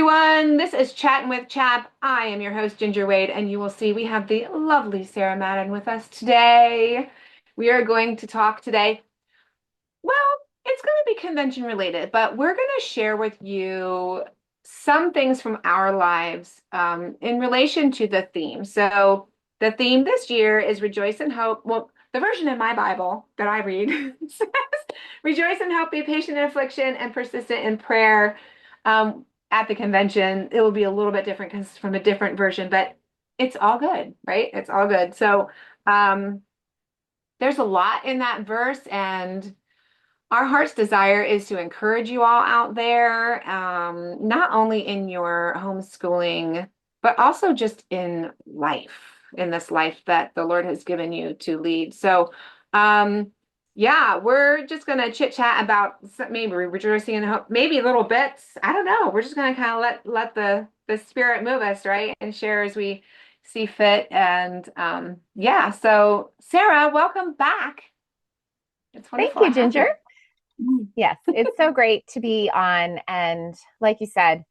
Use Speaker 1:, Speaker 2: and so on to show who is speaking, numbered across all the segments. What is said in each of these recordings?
Speaker 1: everyone. This is Chattin with CHAP. I am your host, Ginger Wade, and you will see we have the lovely Sarah Madden with us today. We are going to talk today. Well, it's going to be convention related, but we're going to share with you some things from our lives in relation to the theme. So, the theme this year is Rejoice and Hope. Well, the version in my Bible that I read says, Rejoice and hope, be patient in affliction, and persistent in prayer. At the convention, it will be a little bit different because it's from a different version, but it's all good, right? It's all good. So there's a lot in that verse, and our heart's desire is to encourage you all out there, not only in your homeschooling, but also just in life, in this life that the Lord has given you to lead. So, yeah, we're just going to chit chat about maybe rejoicing in hope, maybe little bits. I don't know. We're just going to kind of let the Spirit move us, right? And share as we see fit. And yeah, so Sarah, welcome back. It's
Speaker 2: Thank
Speaker 1: wonderful to
Speaker 2: you,
Speaker 1: have
Speaker 2: Ginger.
Speaker 1: you.
Speaker 2: Yes, it's so great to be on. And like you said,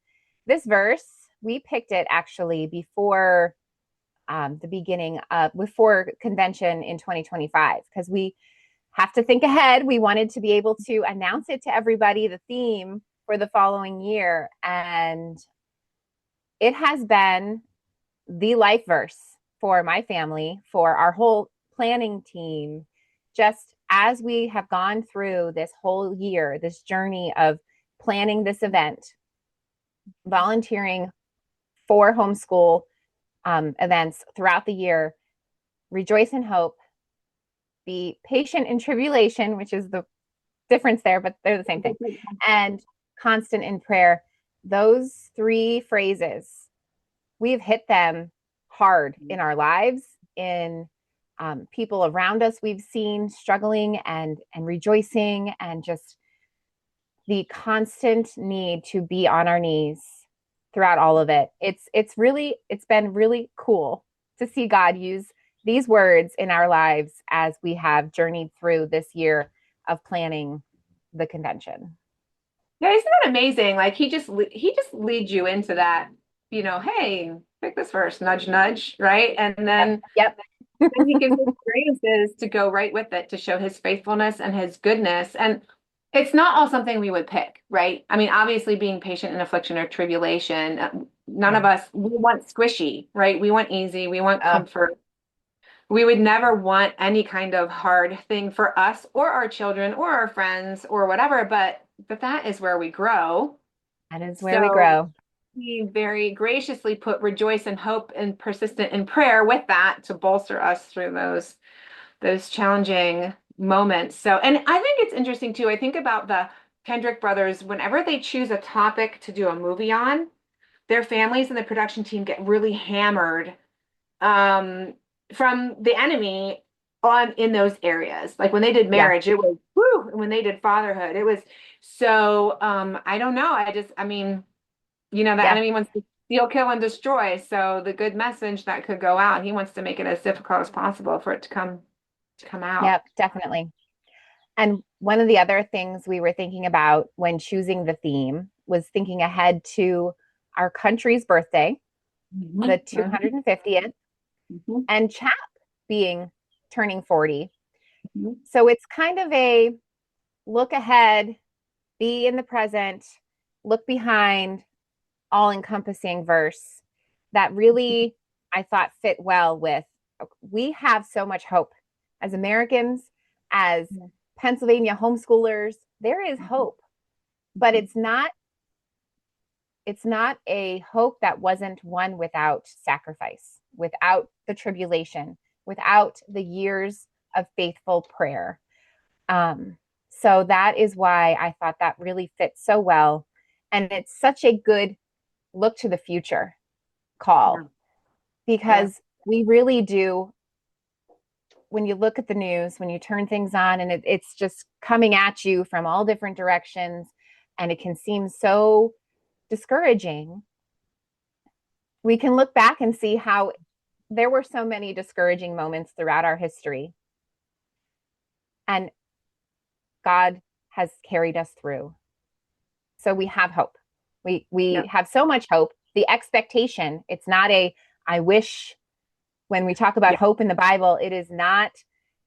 Speaker 2: this verse, we picked it actually before the beginning of, before convention in 2025, because we have to think ahead. We wanted to be able to announce it to everybody, the theme for the following year. And it has been the life verse for my family, for our whole planning team, just as we have gone through this whole year, this journey of planning this event, volunteering for homeschool events throughout the year, rejoice in hope, be patient in tribulation, which is the difference there, but they're the same thing, and constant in prayer. Those three phrases, we've hit them hard in our lives, in people around us we've seen struggling and rejoicing, and just the constant need to be on our knees throughout all of it. It's been really cool to see God use these words in our lives as we have journeyed through this year of planning the convention.
Speaker 1: Yeah, isn't that amazing? Like he just leads you into that, hey, pick this first, nudge, nudge, right? And
Speaker 2: Yep.
Speaker 1: then
Speaker 2: Yep.
Speaker 1: and he gives us experiences to go right with it to show his faithfulness and his goodness. And it's not all something we would pick, right? I mean, obviously, being patient in affliction or tribulation, none of
Speaker 2: Yeah.
Speaker 1: us, we want squishy, right? We want easy, we want
Speaker 2: Oh,
Speaker 1: comfort. We would never want any kind of hard thing for us or our children or our friends or whatever, but that is where we grow.
Speaker 2: that is where we
Speaker 1: So
Speaker 2: grow.
Speaker 1: he very graciously put rejoice and hope and persistent in prayer with that to bolster us through those challenging moments. So, and I think it's interesting too. I think about the Kendrick brothers, whenever they choose a topic to do a movie on, their families and the production team get really hammered um, from the enemy on in those areas. Like when they did
Speaker 2: Yeah.
Speaker 1: marriage, it was whoo, and when they did fatherhood, it was so I don't know. I mean, the
Speaker 2: Yeah.
Speaker 1: enemy wants to steal, kill, and destroy. So the good message that could go out, he wants to make it as difficult as possible for it to come out.
Speaker 2: Yep. Definitely. And one of the other things we were thinking about when choosing the theme was thinking ahead to our country's birthday, the
Speaker 1: Mhm, mhm,
Speaker 2: 250th,
Speaker 1: mhm,
Speaker 2: and CHAP being turning 40.
Speaker 1: mhm.
Speaker 2: So it's kind of a look ahead, be in the present, look behind, all encompassing verse that really, I thought, fit well with, we have so much hope as Americans, as
Speaker 1: Yeah.
Speaker 2: Pennsylvania homeschoolers. There is
Speaker 1: Mhm,
Speaker 2: hope, but
Speaker 1: mhm.
Speaker 2: it's not a hope that wasn't won without sacrifice, without the tribulation, without the years of faithful prayer. Um, so that is why I thought that really fits so well. And it's such a good look to the future
Speaker 1: Yeah,
Speaker 2: call,
Speaker 1: yeah.
Speaker 2: because we really do. When you look at the news, when you turn things on, and it's just coming at you from all different directions, and it can seem so discouraging, we can look back and see how there were so many discouraging moments throughout our history, and God has carried us through. So we have hope. We
Speaker 1: Yep.
Speaker 2: have so much hope. The expectation, it's not a I wish. When we talk about
Speaker 1: Yeah.
Speaker 2: hope in the Bible, it is not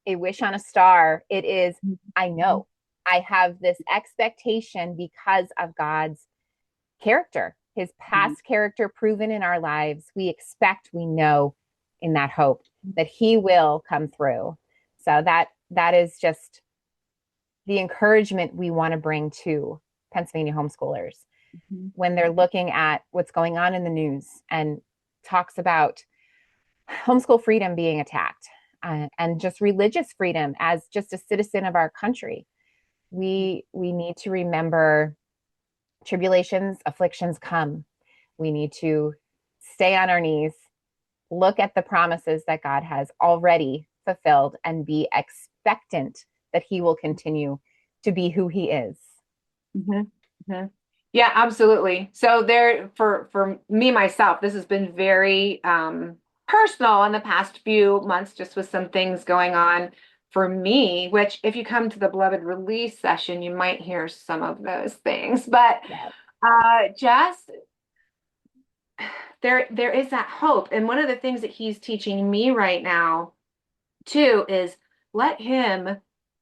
Speaker 2: a wish on a star. It is, I
Speaker 1: Mhm.
Speaker 2: know I have this expectation because of God's character, his
Speaker 1: Mhm.
Speaker 2: past character proven in our lives. We expect, we know in that hope that he will come through. So that is just the encouragement we want to bring to Pennsylvania homeschoolers
Speaker 1: Mhm.
Speaker 2: when they're looking at what's going on in the news and talks about homeschool freedom being attacked, and just religious freedom as just a citizen of our country. We need to remember tribulations, afflictions come. We need to stay on our knees, look at the promises that God has already fulfilled, and be expectant that he will continue to be who he is.
Speaker 1: Mhm. Mhm. Yeah, absolutely. So there for me myself, this has been very personal in the past few months, just with some things going on for me, which if you come to the Beloved Release session, you might hear some of those things. But
Speaker 2: Yeah.
Speaker 1: just there is that hope. And one of the things that he's teaching me right now too is let him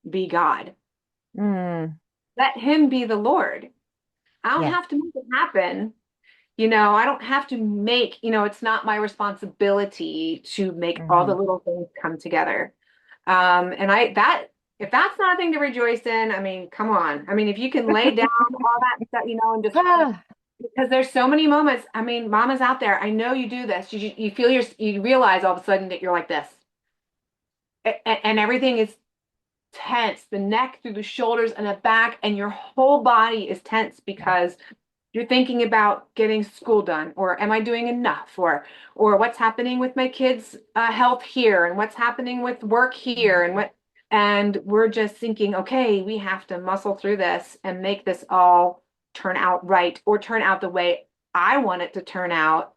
Speaker 1: be God.
Speaker 2: Mm,
Speaker 1: Let him be the Lord. I don't
Speaker 2: yes.
Speaker 1: have to make it happen. I don't have to make, it's not my responsibility to make all the
Speaker 2: Mm-hmm.
Speaker 1: little things come together. And if that's not a thing to rejoice in, I mean, come on. I mean, if you can lay down all that stuff, and just
Speaker 2: Ah,
Speaker 1: because there's so many moments. I mean, mamas out there, I know you do this. You feel you realize all of a sudden that you're like this, and everything is tense, the neck through the shoulders and the back, and your whole body is tense
Speaker 2: yes.
Speaker 1: because you're thinking about getting school done, or am I doing enough, or what's happening with my kids' health here, and what's happening with work here, and we're just thinking, okay, we have to muscle through this and make this all turn out right, or turn out the way I want it to turn out.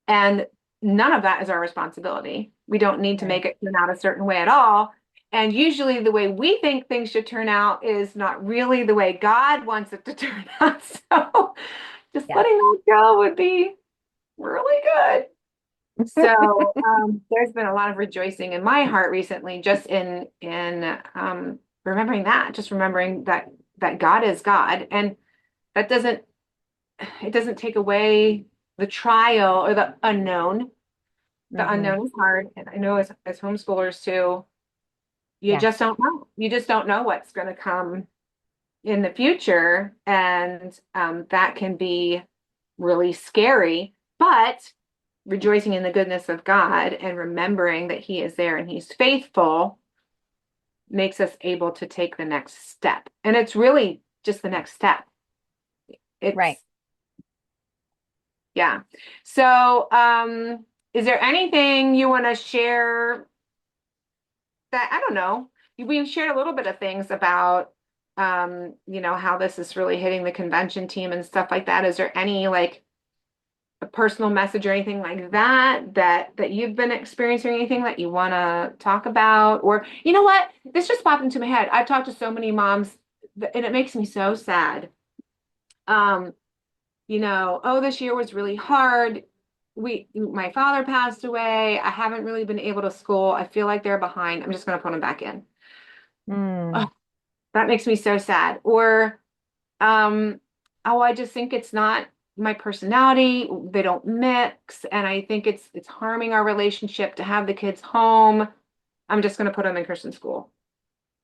Speaker 1: And none of that is our responsibility. We don't need to
Speaker 2: Right.
Speaker 1: make it turn out a certain way at all. And usually the way we think things should turn out is not really the way God wants it to turn out. So just
Speaker 2: Yes.
Speaker 1: letting that go would be really good. So there's been a lot of rejoicing in my heart recently, just in remembering that, just remembering that God is God, and that doesn't it doesn't take away the trial or the unknown. The
Speaker 2: Mm-hmm.
Speaker 1: unknown is hard, and I know as homeschoolers too, you
Speaker 2: Yes.
Speaker 1: just don't know. You just don't know what's going to come in the future, and that can be really scary. But rejoicing in the goodness of God and remembering that He is there and He's faithful makes us able to take the next step. And it's really just the next step.
Speaker 2: Right.
Speaker 1: It's yeah. So, is there anything you want to share that I don't know. We shared a little bit of things about how this is really hitting the convention team and stuff like that. Is there any like a personal message or anything like that you've been experiencing, or anything that you want to talk about? Or you know what? This just popped into my head. I've talked to so many moms and it makes me so sad. Um, oh, this year was really hard. My father passed away. I haven't really been able to school. I feel like they're behind. I'm just going to put them back in.
Speaker 2: Mm,
Speaker 1: That makes me so sad. Or, um, oh, I just think it's not my personality. They don't mix, and I think it's harming our relationship to have the kids home. I'm just going to put them in Christian school.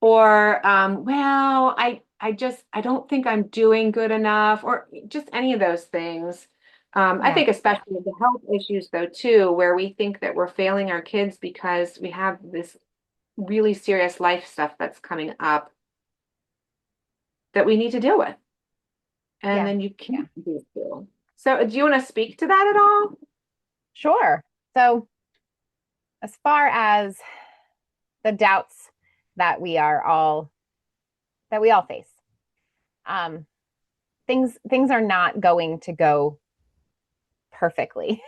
Speaker 1: Or, well, I don't think I'm doing good enough, or just any of those things. I
Speaker 2: yeah.
Speaker 1: think especially the health issues though too, where we think that we're failing our kids because we have this really serious life stuff that's coming up that we need to deal with. And
Speaker 2: Yeah.
Speaker 1: then you
Speaker 2: Yeah.
Speaker 1: can't do so. So, do you want to speak to that at all?
Speaker 2: Sure. So, as far as the doubts that we all face, um, things are not going to go perfectly.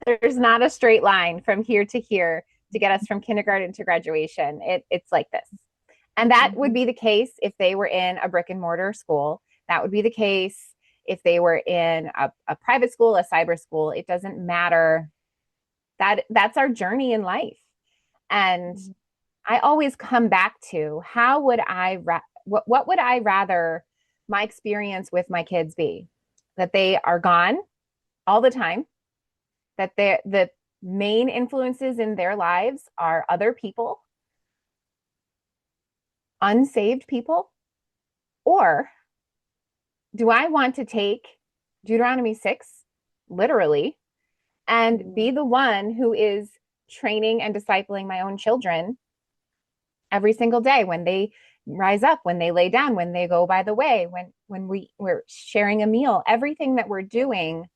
Speaker 2: There's not a straight line from here to here to get us from kindergarten to graduation. It's like this. And that would
Speaker 1: Mhm.
Speaker 2: be the case if they were in a brick and mortar school. That would be the case if they were in a private school, a cyber school, it doesn't matter. That's our journey in life. And I always come back to how would what would I rather my experience with my kids be? That they are gone all the time, that the main influences in their lives are other people, unsaved people, or do I want to take Deuteronomy 6 literally and be the one who is training and discipling my own children every single day when they rise up, when they lay down, when they go by the way, when we're sharing a meal, everything that we're doing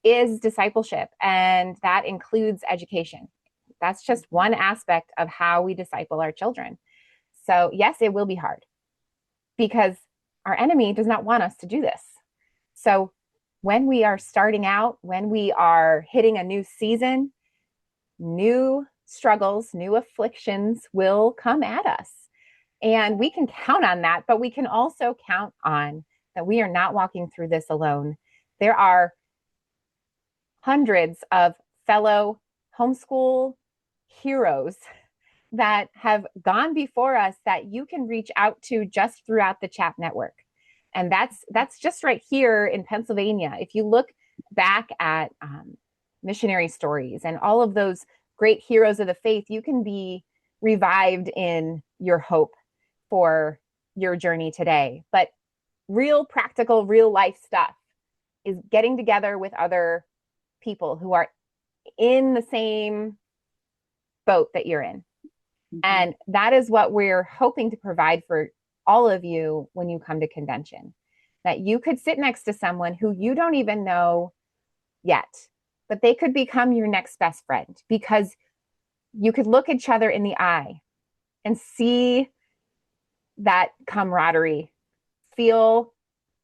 Speaker 2: is discipleship, and that includes education. That's just one aspect of how we disciple our children. So yes, it will be hard because our enemy does not want us to do this. So when we are starting out, when we are hitting a new season, new struggles, new afflictions will come at us. And we can count on that, but we can also count on that we are not walking through this alone. There are hundreds of fellow homeschool heroes that have gone before us that you can reach out to just throughout the CHAP network. And that's just right here in Pennsylvania. If you look back at missionary stories and all of those great heroes of the faith, you can be revived in your hope for your journey today. But real practical, real life stuff is getting together with other people who are in the same boat that you're in. And that is what we're hoping to provide for all of you when you come to convention, that you could sit next to someone who you don't even know yet, but they could become your next best friend because you could look each other in the eye and see that camaraderie, feel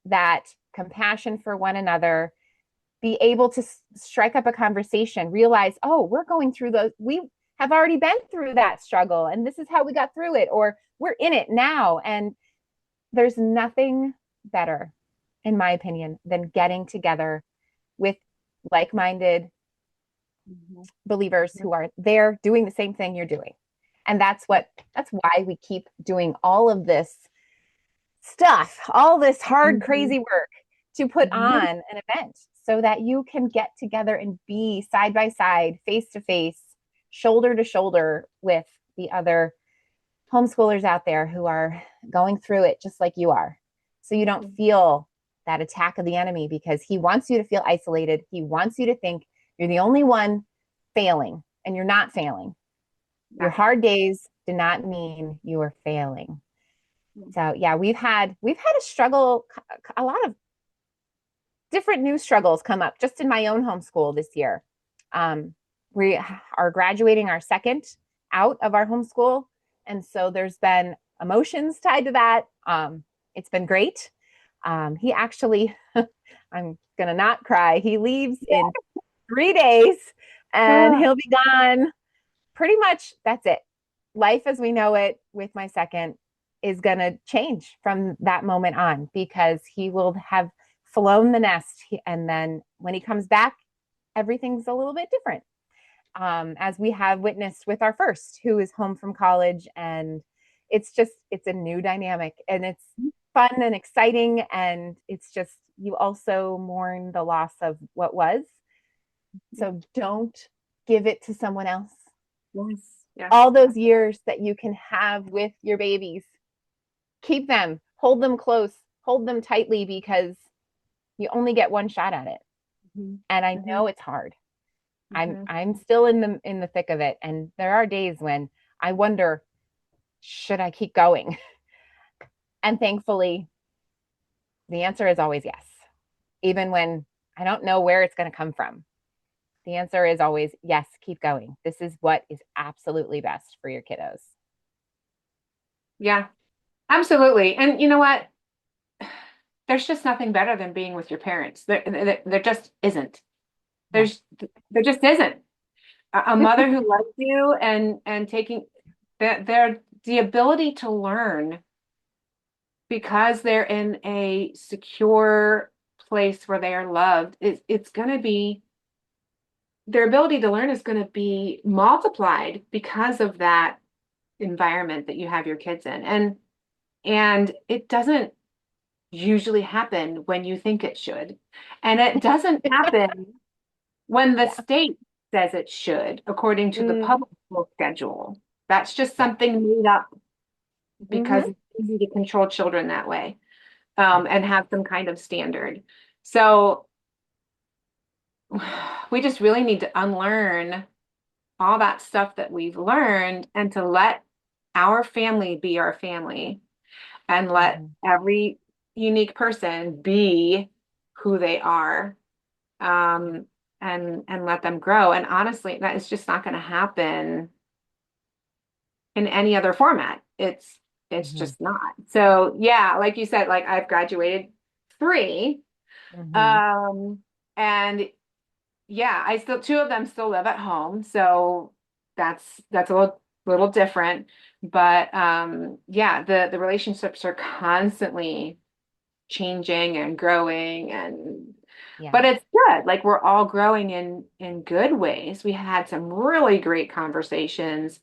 Speaker 2: that compassion for one another, be able to strike up a conversation, realize, oh, we're going through those, we have already been through that struggle and this is how we got through it, or we're in it now. And there's nothing better, in my opinion, than getting together with like-minded believers who are there doing the same thing you're doing. And that's why we keep doing all of this stuff, all this hard, crazy work to put on an event so that you can get together and be side by side, face to face, shoulder to shoulder with the other homeschoolers out there who are going through it just like you are. So you don't feel that attack of the enemy because he wants you to feel isolated. He wants you to think you're the only one failing, and you're not failing. Your hard days do not mean you are failing. So yeah, we've had a struggle, a lot of different new struggles come up just in my own homeschool this year. We are graduating our second out of our homeschool. And so there's been emotions tied to that. It's been great. He actually, I'm going to not cry. He leaves in 3 days and he'll be gone. Pretty much that's it. Life as we know it with my second is going to change from that moment on because he will have flown the nest. And then when he comes back, everything's a little bit different. As we have witnessed with our first, who is home from college. And it's a new dynamic and it's fun and exciting. And it's just, you also mourn the loss of what was. So don't give it to someone else.
Speaker 1: Yes. Yes.
Speaker 2: All those years that you can have with your babies, keep them, hold them close, hold them tightly because you only get one shot at it. And I know it's hard. I'm still in the thick of it. And there are days when I wonder, should I keep going? And thankfully, the answer is always yes. Even when I don't know where it's going to come from. The answer is always yes, keep going. This is what is absolutely best for your kiddos.
Speaker 1: Yeah, absolutely. And you know what? There's just nothing better than being with your parents. There just isn't. There just isn't. A mother who loves you and taking the ability to learn because they're in a secure place where they are loved, it's going to be their ability to learn is going to be multiplied because of that environment that you have your kids in. And it doesn't usually happen when you think it should. And it doesn't happen when the
Speaker 2: Yeah.
Speaker 1: state says it should, according to the
Speaker 2: Mm,
Speaker 1: public school schedule. That's just something made up
Speaker 2: mm-hmm.
Speaker 1: because it's easy to control children that way,
Speaker 2: Yeah.
Speaker 1: and have some kind of standard. So we just really need to unlearn all that stuff that we've learned and to let our family be our family and let
Speaker 2: Mm-hmm.
Speaker 1: every unique person be who they are, um, and let them grow. And honestly, that is just not going to happen in any other format. It's
Speaker 2: Mm-hmm.
Speaker 1: just not. So yeah, like you said, like I've graduated three,
Speaker 2: Mm-hmm.
Speaker 1: um, and yeah, I still two of them still live at home, so that's a little different. But yeah, the relationships are constantly changing and growing, and
Speaker 2: Yeah.
Speaker 1: but it's good. Like we're all growing in good ways. We had some really great conversations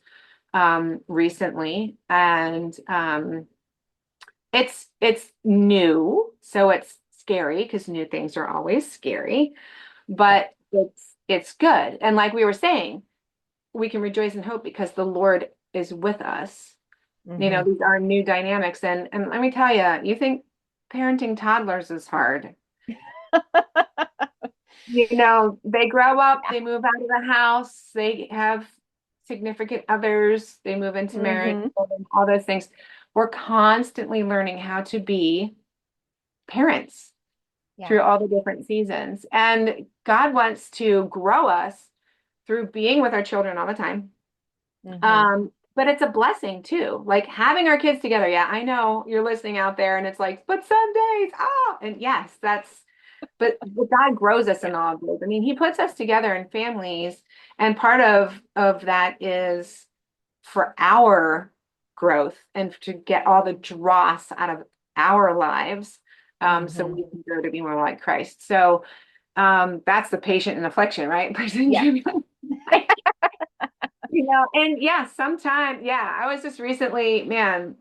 Speaker 1: recently, and it's new, so it's scary because new things are always scary,
Speaker 2: Yeah.
Speaker 1: but it's good. And like we were saying, we can rejoice and hope because the Lord is with us. You know,
Speaker 2: Mm-hmm.
Speaker 1: these are new dynamics. And let me tell you, you think parenting toddlers is hard. You know, they grow up,
Speaker 2: Yeah.
Speaker 1: they move out of the house, they have significant others, they move into marriage,
Speaker 2: Mm-hmm.
Speaker 1: all those things. We're constantly learning how to be parents
Speaker 2: Yeah.
Speaker 1: through all the different seasons. And God wants to grow us through being with our children all the time.
Speaker 2: Mm-hmm.
Speaker 1: But it's a blessing too. Like having our kids together. Yeah, I know you're listening out there and it's like, but some days, and yes, but God grows us
Speaker 2: Yeah.
Speaker 1: in all of those. I mean, He puts us together in families, and part of that is for our growth and to get all the dross out of our lives, so
Speaker 2: Mm-hmm.
Speaker 1: we can grow to be more like Christ. So that's the patient in affliction, right?
Speaker 2: Yeah.
Speaker 1: And yeah, sometime, yeah, I was just recently, man,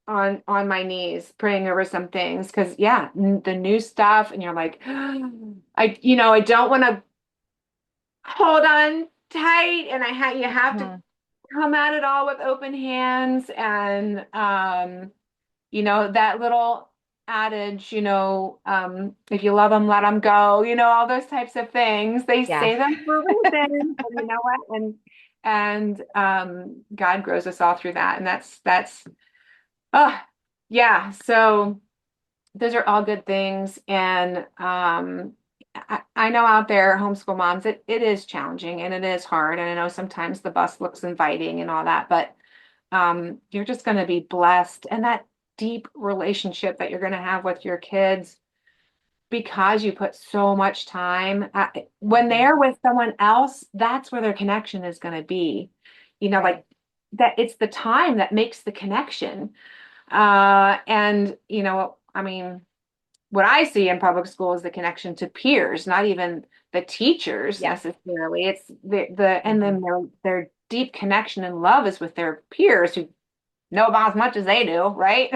Speaker 1: on my knees praying over some things because yeah, the new stuff, and you're like, I don't want to hold on tight, and you have to
Speaker 2: Mm-hmm.
Speaker 1: come at it all with open hands, and that little adage, if you love them, let them go, all those types of things. They
Speaker 2: Yeah.
Speaker 1: say them for a reason, but you know what? And God grows us all through that. And that's oh yeah. So those are all good things. And I know out there, homeschool moms, it is challenging and it is hard. And I know sometimes the bus looks inviting and all that, but you're just going to be blessed. And that deep relationship that you're going to have with your kids because you put so much time, when
Speaker 2: Mm-hmm.
Speaker 1: they're with someone else, that's where their connection is going to be.
Speaker 2: Right.
Speaker 1: Like that it's the time that makes the connection. And I mean, what I see in public school is the connection to peers, not even the teachers
Speaker 2: Yeah.
Speaker 1: necessarily. It's the and
Speaker 2: Mm-hmm.
Speaker 1: then their deep connection and love is with their peers who know about as much as they do, right?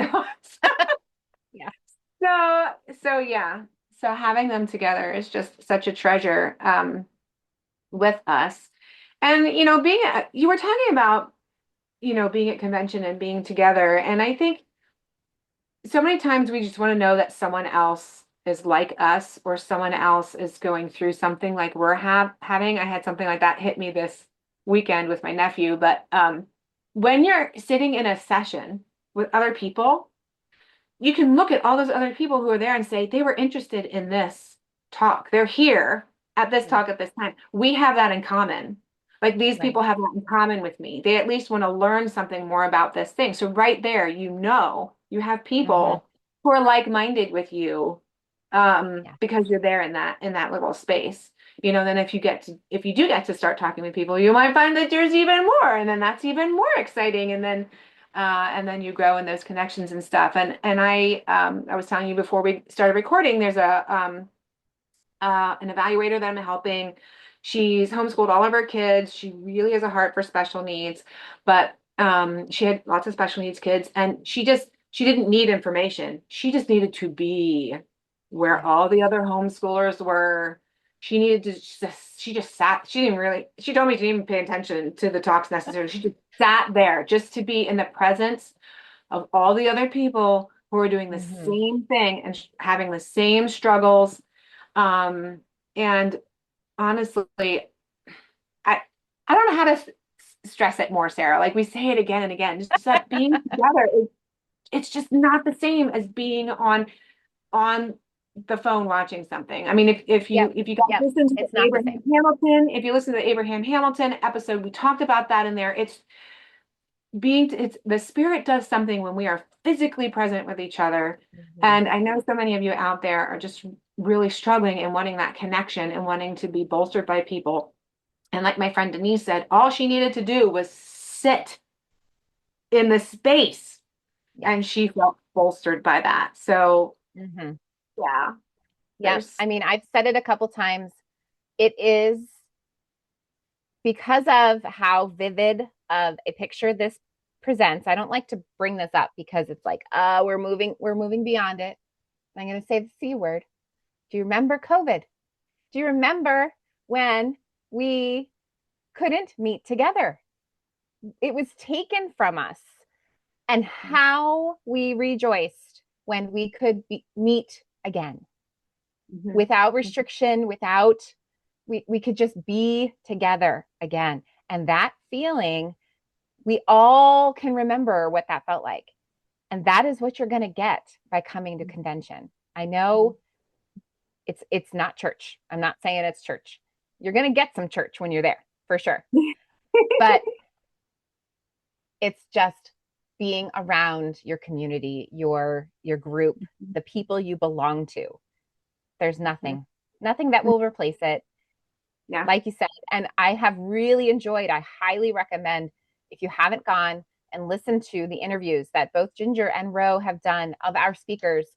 Speaker 2: Yeah.
Speaker 1: So so yeah. So having them together is just such a treasure, with us. And you were talking about, being at convention and being together. And I think so many times we just want to know that someone else is like us or someone else is going through something like we're having. I had something like that hit me this weekend with my nephew. But when you're sitting in a session with other people, you can look at all those other people who are there and say they were interested in this talk. They're here at this
Speaker 2: Yeah.
Speaker 1: talk at this time. We have that in common. Like these
Speaker 2: Right.
Speaker 1: people have that in common with me. They at least want to learn something more about this thing. So right there, you have
Speaker 2: Mm-hmm.
Speaker 1: people who are like-minded with you,
Speaker 2: Yeah.
Speaker 1: because you're there in that little space. Then if you do get to start talking with people, you might find that there's even more, and then that's even more exciting. And then you grow in those connections and stuff. And I was telling you before we started recording, there's an evaluator that I'm helping. She's homeschooled all of her kids. She really has a heart for special needs, but she had lots of special needs kids, and she didn't need information. She just needed to be where
Speaker 2: Yeah.
Speaker 1: all the other homeschoolers were. She needed to she just sat. She didn't really. She told me she didn't even pay attention to the talks necessarily. She just sat there just to be in the presence of all the other people who are doing the
Speaker 2: Mm-hmm.
Speaker 1: same thing and having the same struggles. And honestly, I I don't know how to stress it more, Sarah. Like we say it again and again, just that being together it's just not the same as being on the phone watching something. I mean,
Speaker 2: Yep.
Speaker 1: if you guys
Speaker 2: Yep.
Speaker 1: listen to
Speaker 2: It's
Speaker 1: the
Speaker 2: not the same.
Speaker 1: Abraham Hamilton, if you listen to the Abraham Hamilton episode, we talked about that in there. It's the spirit does something when we are physically present with each other.
Speaker 2: Mm-hmm.
Speaker 1: And I know so many of you out there are just really struggling and wanting that connection and wanting to be bolstered by people. And like my friend Denise said, all she needed to do was sit in the space
Speaker 2: Yes.
Speaker 1: and she felt bolstered by that. So
Speaker 2: Mm-hmm.
Speaker 1: yeah,
Speaker 2: Yep.
Speaker 1: there's
Speaker 2: I mean, I've said it a couple times. It is because of how vivid of a picture this presents. I don't like to bring this up because it's like, we're moving beyond it. I'm going to say the C word. Do you remember COVID? Do you remember when we couldn't meet together? It was taken from us, and how we rejoiced when we could meet again
Speaker 1: Mhm.
Speaker 2: without restriction, without we could just be together again. And that feeling, we all can remember what that felt like. And that is what you're going to get by coming to convention. I know it's not church. I'm not saying it's church. You're going to get some church when you're there, for sure. But it's just being around your community, your group, the people you belong to. There's nothing that will replace it.
Speaker 1: Yeah.
Speaker 2: Like you said, and I have really enjoyed, I highly recommend if you haven't gone and listened to the interviews that both Ginger and Ro have done of our speakers,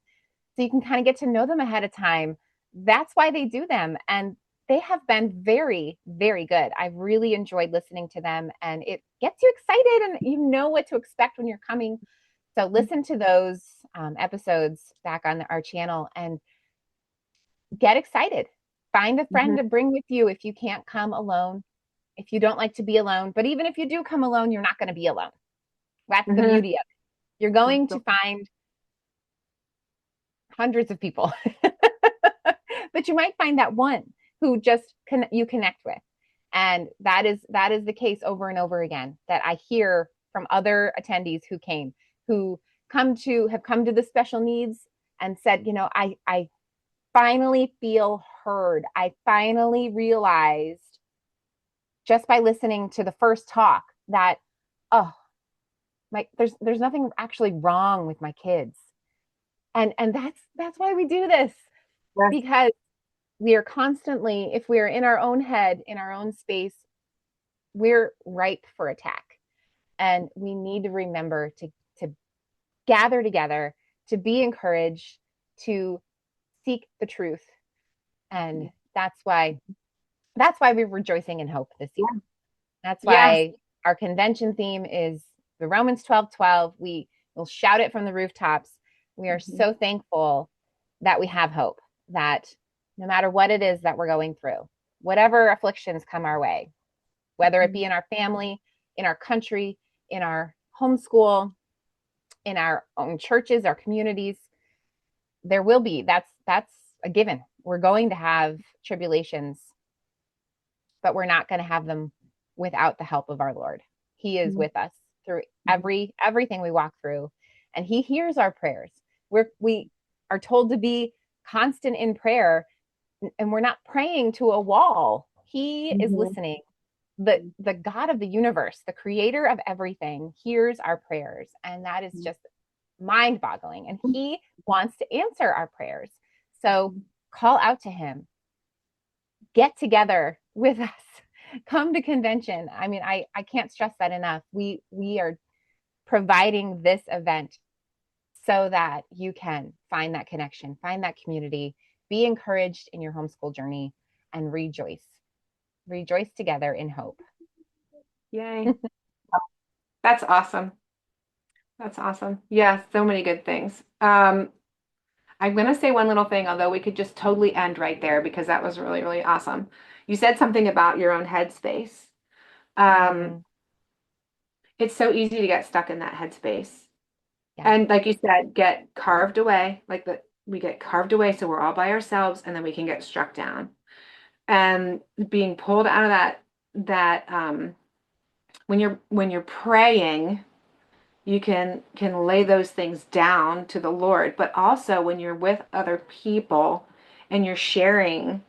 Speaker 2: so you can kind of get to know them ahead of time. That's why they do them. And they have been very, very good. I've really enjoyed listening to them, and it gets you excited and you know what to expect when you're coming. So listen to those episodes back on our channel and get excited. Find a
Speaker 1: Mhm.
Speaker 2: friend to bring with you if you can't come alone, if you don't like to be alone. But even if you do come alone, you're not going to be alone. That's the
Speaker 1: Mhm.
Speaker 2: beauty of it. You're going to find hundreds of people, but you might find that one who just you connect with. And that is the case over and over again that I hear from other attendees who came, who have come to the special needs and said, I finally feel heard. I finally realized just by listening to the first talk that, oh, there's nothing actually wrong with my kids. And that's why we do this,
Speaker 1: Yes.
Speaker 2: because we are constantly, if we're in our own head, in our own space, we're ripe for attack. And we need to remember to gather together, to be encouraged, to seek the truth. And that's why we're rejoicing in hope this year.
Speaker 1: Yeah.
Speaker 2: That's
Speaker 1: Yes.
Speaker 2: why our convention theme is the Romans 12:12. We will shout it from the rooftops. We are
Speaker 1: Mhm.
Speaker 2: so thankful that we have hope, that no matter what it is that we're going through, whatever afflictions come our way, whether it be in our family, in our country, in our homeschool, in our own churches, our communities, there will be. That's a given. We're going to have tribulations, but we're not going to have them without the help of our Lord. He is
Speaker 1: Mhm.
Speaker 2: with us through
Speaker 1: Mhm.
Speaker 2: everything we walk through, and He hears our prayers. We are told to be constant in prayer, and we're not praying to a wall. He is
Speaker 1: Mhm.
Speaker 2: listening. The God of the universe, the creator of everything, hears our prayers, and that is just mind-boggling. And He wants to answer our prayers. So call out to Him, get together with us, come to convention. I mean, I can't stress that enough. We are providing this event so that you can find that connection, find that community, be encouraged in your homeschool journey and rejoice. Rejoice together in hope.
Speaker 1: Yay. That's awesome. That's awesome. Yeah, so many good things. I'm going to say one little thing, although we could just totally end right there because that was really, really awesome. You said something about your own headspace. Um,
Speaker 2: Mm,
Speaker 1: it's so easy to get stuck in that headspace.
Speaker 2: yeah.
Speaker 1: And like you said, get carved away, like that we get carved away so we're all by ourselves and then we can get struck down. And being pulled out of that when you're praying, you can lay those things down to the Lord, but also when you're with other people and you're sharing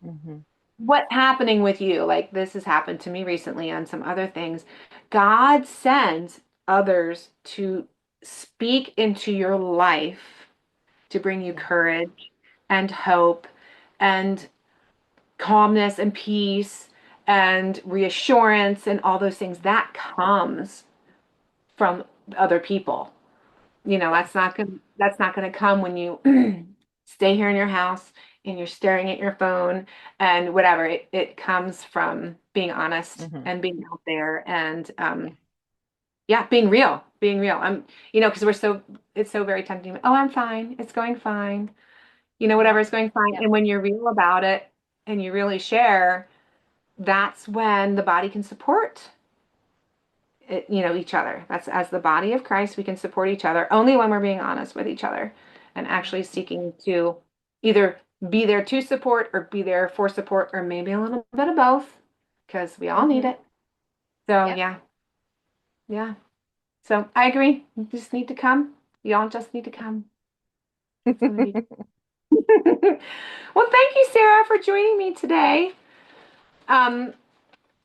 Speaker 2: Mm-hmm.
Speaker 1: what's happening with you, like this has happened to me recently on some other things, God sends others to speak into your life to bring you
Speaker 2: Yeah.
Speaker 1: courage and hope and calmness and peace and reassurance and all those things that comes from other people.
Speaker 2: Yes.
Speaker 1: That's not gonna come when you stay here in your house and you're staring at your phone and whatever. It comes from being honest
Speaker 2: Mm-hmm.
Speaker 1: and being out there and
Speaker 2: Yeah.
Speaker 1: yeah, being real. Because it's so very tempting. Oh, I'm fine. It's going fine. Whatever,
Speaker 2: Yep.
Speaker 1: is going fine.
Speaker 2: Yep.
Speaker 1: And when you're real about it and you really share, that's when the body can support each other. That's as the body of Christ, we can support each other only when we're being honest with each other and actually seeking to either be there to support or be there for support or maybe a little bit of both because we all need
Speaker 2: Mm-hmm.
Speaker 1: it. So
Speaker 2: Yep.
Speaker 1: yeah, yeah. So I agree. You just need to come. You all just need to come. It's gonna be. Well, thank you, Sarah, for joining me today. Um,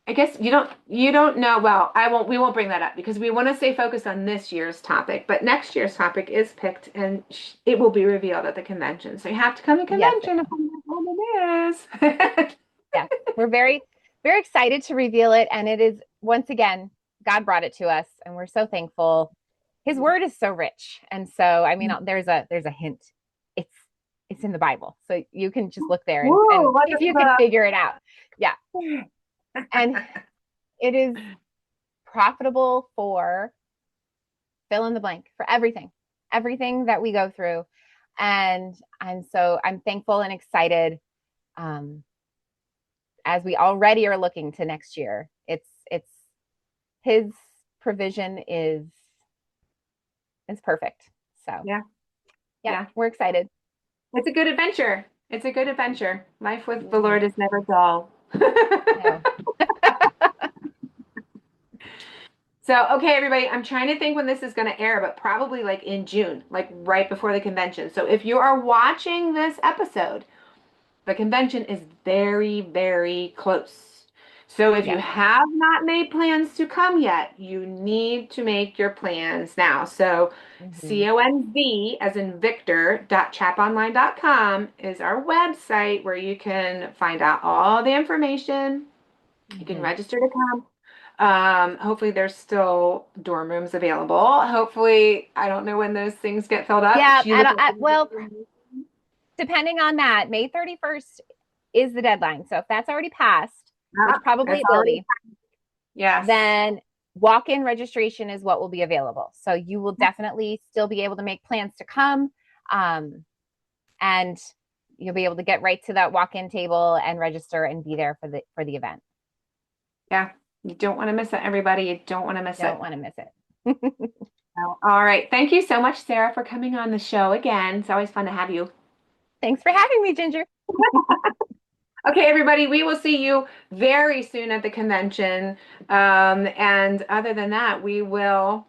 Speaker 1: I guess you don't know. Well, we won't bring that up because we want to stay focused on this year's topic, but next year's topic is picked and it will be revealed at the convention. So you have to come to the
Speaker 2: Yes.
Speaker 1: convention to find out what it is.
Speaker 2: Yes. We're very, very excited to reveal it. And it is, once again, God brought it to us, and we're so thankful. His word is so rich. And so, I mean, there's a hint. It's it's in the Bible. So you can just look there and
Speaker 1: Whoa, what
Speaker 2: see if
Speaker 1: is
Speaker 2: you can figure it out. Yeah. And it is profitable for fill in the blank, for everything that we go through. And so I'm thankful and excited, um, as we already are looking to next year. It's his provision is perfect. So
Speaker 1: Yeah,
Speaker 2: yeah,
Speaker 1: yeah.
Speaker 2: we're excited.
Speaker 1: It's a good adventure. It's a good adventure. Life with the
Speaker 2: Mm-hmm.
Speaker 1: Lord is never dull.
Speaker 2: No.
Speaker 1: So, okay, everybody, I'm trying to think when this is going to air, but probably like in June, like right before the convention. So, if you are watching this episode, the convention is very, very close. So, if you
Speaker 2: Yes.
Speaker 1: have not made plans to come yet, you need to make your plans now. So,
Speaker 2: Mm-hmm.
Speaker 1: CONV, as in Victor, .chaponline.com is our website where you can find out all the information. You can
Speaker 2: Mm-hmm.
Speaker 1: register to come. Hopefully there's still dorm rooms available. Hopefully, I don't know when those things get filled up.
Speaker 2: Yeah,
Speaker 1: Sheila can
Speaker 2: well, depending on that, May 31st is the deadline. So if that's already passed, which probably
Speaker 1: it's
Speaker 2: it will
Speaker 1: already,
Speaker 2: be,
Speaker 1: yes.
Speaker 2: then walk-in registration is what will be available. So you will definitely still be able to make plans to come, um, and you'll be able to get right to that walk-in table and register and be there for the event.
Speaker 1: Yeah. You don't want to miss it, everybody. You don't want to miss
Speaker 2: Don't
Speaker 1: it.
Speaker 2: want to miss it.
Speaker 1: All right. Thank you so much, Sarah, for coming on the show again. It's always fun to have you.
Speaker 2: Thanks for having me, Ginger.
Speaker 1: Okay, everybody, we will see you very soon at the convention. And other than that, we will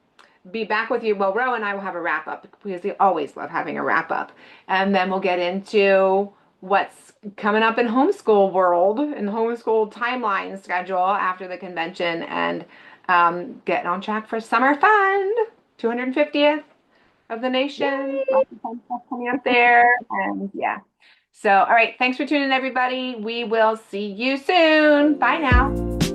Speaker 1: be back with you. Well, Ro and I will have a wrap up because we always love having a wrap up. And then we'll get into what's coming up in homeschool world and homeschool timeline schedule after the convention and getting on track for summer fun, 250th of the nation.
Speaker 2: Yay!
Speaker 1: Lots of fun stuff coming up there. And yeah. So, all right. Thanks for tuning in, everybody. We will see you soon. Bye now.